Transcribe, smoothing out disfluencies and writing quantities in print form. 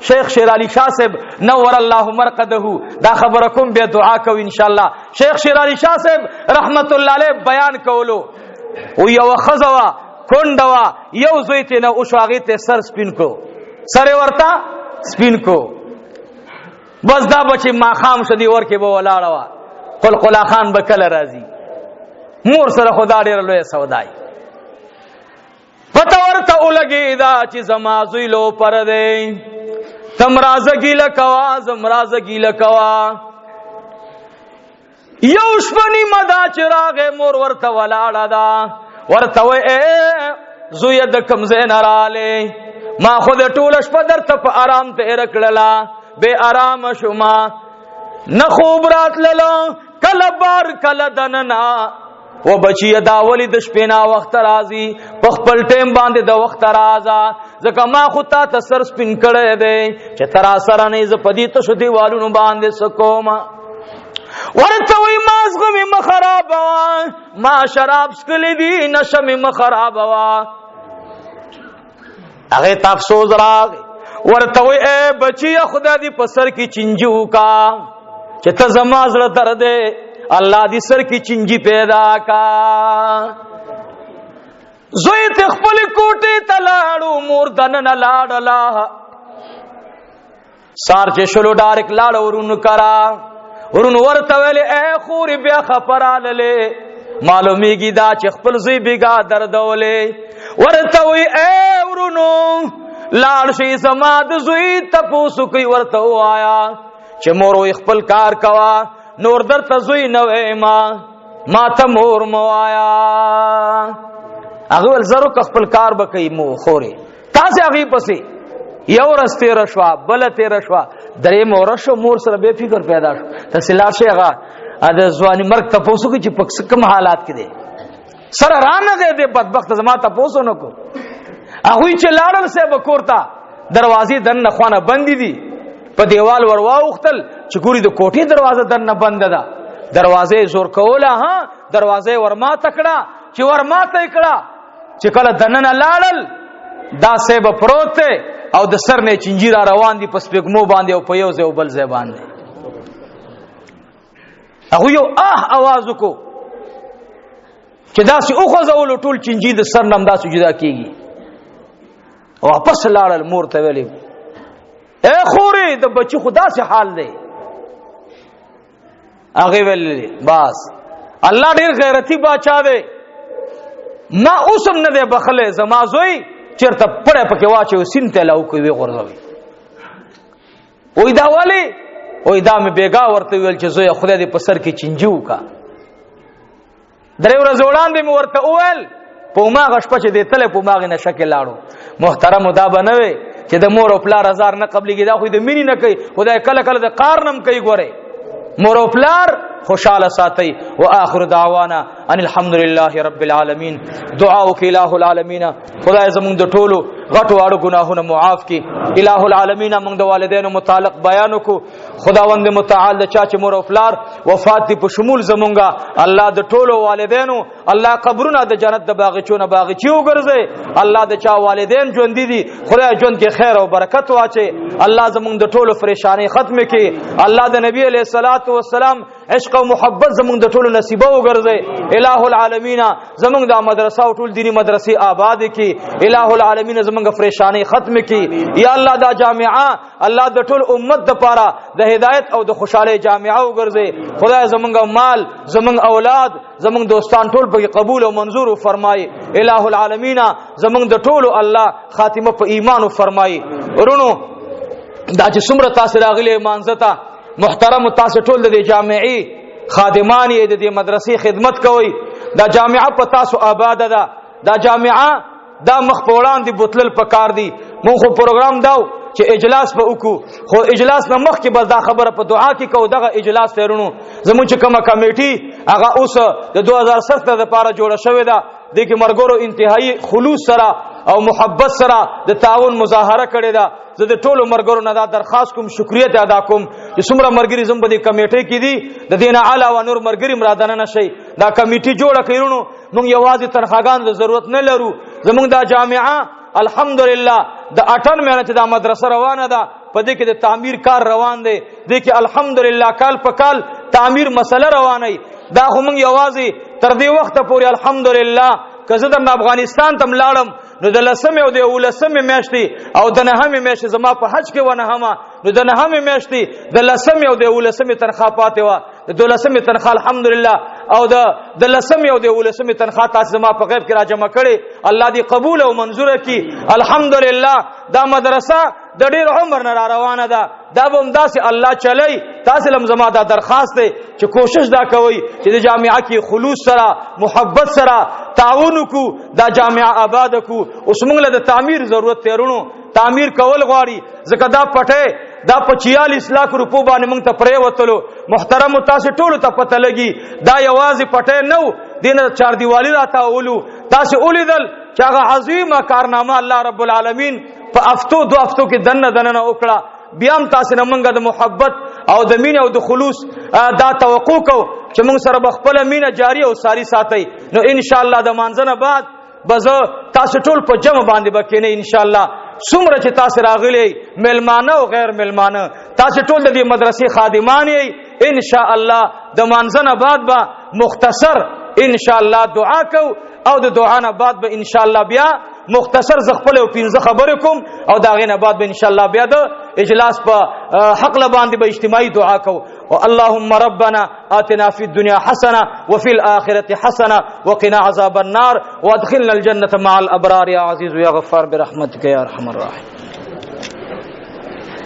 شیخ شیر علی شاہ صاحب نور الله مرقده دا خبره کوم به دعا کو ان شاء الله. شیخ شیر علی شاہ صاحب رحمت الله علیه بیان کولو او یو خزوا کونډوا یو زوی ته نو شواغی ته سر سپین کو سره ورتا سپین کو بس دا بچی ما خام شدی ورکه به ولاړه قلقلا خان بکل راضی مور سره خدا ډیر لوی سودای پته ورته ولګی دا چې زما زوی لو پر دی تم رازگی لکوا زم رازگی لکوا یو شپنی مدا چراغ مور ورته ولاړه دا ورته وې زوی د کمزې نراله ما خود ټول شپه درته په آرام ته رکړلا بے آرام شما نه خوب راتللو کله بار کله دننا و بچی دا ولی د شپې نا وخت راځي په خپل ټیم باندې د وخت راځه ځکه ما خو تا ته سر سپین کړی دی چې ترا سره نه ز پدی ته شو دیوالونو باندې سکوما ورته وی مازغه می مخرابوا ما شراب سکلی دی نشه می مخرابوا هغه تافسوز راغ ورته وی اے بچی خدا دی په سر کې چنجو کا چې ته زما زړه درد الله دی سر کی چنجی پیدا کا زوی ته خپل کوټه تلاړو مور دنن لاړلا سار چې شلو ډایرک لاړو ورون کرا ورون ورته ویل اے خوري بیا خبراله معلومیږي دا چې خپل زوی بیګا دردولې ورته وی اے ورونو لاړ شي سما د زوی تپوسو کوي ورته وایا چې مور خپل کار کوا نور در تزوی نوې ما ته مور موایا هغه ول زرو خپل کار بکې مو خوري تاسو هغه پسې یو رسته رشوا بل ته رشوا درې مور شو مور سره به فکر پیدا شو تحصیلات شي هغه د ځواني مرګ ته پوسو کې چې پکس کوم حالات کې دي سره رانه دې بدبخت زما ته پوسو نکو هغه چې لاړل سه بکورتا دروازې دن خوانه بندي دي په دیوال ورواوختل چې ګوري د کوټې دروازه دنه بند ده دروازه زور کوله ها دروازه ورما تکړه چې ورما تکړه چې کله دننه لاړل دا سیب پروت او د سر نه چنجي را روان دي پس پګمو باندې او په یو ځای بل ځای باندې هغه یو आवाज وکړو چې دا سي او خو زول ټول چنجي د سر نم دا سجدا کیږي واپس لاړل مور ته ویلي اے خوري د بچی خدا سے حال دی هغه ویل بس الله ډیر غیرتی بچا دی ما اوسم نه دی بخله زما زوی چرته پړه پکې واچو سینته لاو کوي غورځوي وې دا والی وې دا مې بیګا ورته ویل چې زوی خدای دې په سر کې چنجو کا درې ورځې وړاندې مې ورته وویل په ما غشپه چې دې تله په ماغه نشه کې لاړو محترم دا بنوي چې د مور او پلار هزار نه قبلېږي دا خو دې مینی نه کوي خدای کله کله د قارنم کوي ګوره مور او پلار خوشاله ساتي واخر دعوانا ان الحمد لله رب العالمین دعا وکي الہ العالمین خدای زمون د ټولو غټو واړو ګناهونه معاف کړي الہ العالمین موږ د والدینو متعلق بیان وکړو خداوند متعال د چا چې مور او پلار وفات دي په شمول زمونږه الله د ټولو والدینو الله قبرونه د جنت د باغچونه باغچي وګرځي الله د چا والدین ژوند دي خدای ژوند کې خیر او برکت واچي الله زمونږ د ټولو پریشانی ختم کړي الله د نبی علیہ الصلوۃ والسلام عشق او محبت زمونږ د ټولو نصیب وګرځي الہ العالمین زمونږ د مدرسه او ټول دینی مدرسې آباد کړي الہ العالمین زمونږ پریشانی ختم کړي یا الله دا جامعہ الله د ټول امت د پاره د هدایت او د خوشاله جامعہ وګرځي خدای زمونږ مال زمونږ اولاد زمونږ دوستان ټول په قبول او منظور فرمایي الہ العالمین زمونږ د ټولو الله خاتمه په ایمان فرمایي ورونو دا چې څومره تاسو راغلي مانځتا محترم تاسو ټول د جامعي خادمان یې د مدرسې خدمت کوي دا جامعه په تاسو آباد ده دا جامعه دا مخ په وړاندې بوتلل پکار دي مونږ خو پروګرام داو چې اجلاس به وکړو خو اجلاس نه مخکې بس دا خبره په دعا کې کو دغه اجلاس ترونو زموږ چې کومه کمیټي هغه اوس د 2007 لپاره جوړه شوې ده د کې مرګورو انتهایی خلوص سره او محبت سره د تعاون مظاهره کړې ده زه د ټولو مرګورو نه دا درخواست کوم شکریه ادا کوم چې څومره مرګري زم په دې کمیټې کې دي د دینه علاوه نور مرګري مرادانه نشي دا کمیټي جوړه کړو موږ یوازې تنخواګان د ضرورت نه لرو زموږ دا جامعه الحمدلله د 98 چې دا مدرسه روانه ده په دې کې د تعمیر کار روان دی دې کې الحمدلله کال په کال تعمیر مسله روانه دا هم یوازې تر دې وخت پورې الحمدلله کزه د افغانستان تم لاړم نو د لسمه او د ولسمه میاشتې او د نهمه میاشتې زما په حج کې ونه هما نو د نهمه میاشتې د لسمه او د ولسمه تنخواه پاتې و د لسمه تنخواه الحمدلله او د لسمه او د ولسمه تنخواه تاسو زما په غیب کې را جمع کړي الله دې قبول او منزور کړي الحمدلله دا مدرسه د ډیر عمر نه روانه ده دا به هم داسې الله چلی تاسو لم زما دا درخواست دی چې کوشش دا کوي چې د جامعه کې خلوص سره محبت سره تعاون کو دا جامعه آباد کو اوس موږ له تعمیر ضرورت تیرونو تعمیر کول غواړي ځکه دا پټه دا 45 لک روپو باندې موږ ته پرې وتلو محترم تاسو ټول ته پته لګي دا یوازې پټه نو دینه چار دیوالی راته اولو تاسو اولیدل چې هغه عظیمه کارنامه الله رب العالمین په افتو دو افتو کې دنه وکړه بیا هم تاسو نه مونږه د محبت او د مینه او د خلوص دا توقع کو چې موږ سره بخپل مینه جاری او ساری ساتي نو ان شاء الله د مانځنه بعد بز تاسو ټول په جمع باندې بکینه ان شاء الله څومره چې تاسو راغلي ملمانه او غیر ملمانه تاسو ټول د دې مدرسې خادمان یې ان شاء الله د مانځنه بعد با مختصر ان شاء الله دعا کو او د دعا نه بعد به ان شاء الله بیا مختصر زخپل او پنځه خبرې کوم او دا غینه بعد به ان شاء الله بیا د اجلاس په حق ل باندې به اجتماعي دعا کو اللهم ربنا آتنا في الدنيا حسنه وفي الاخره حسنه وقنا عذاب النار وادخلنا الجنه مع الابرار يا عزيز يا غفار برحمتك يا ارحم الراحمين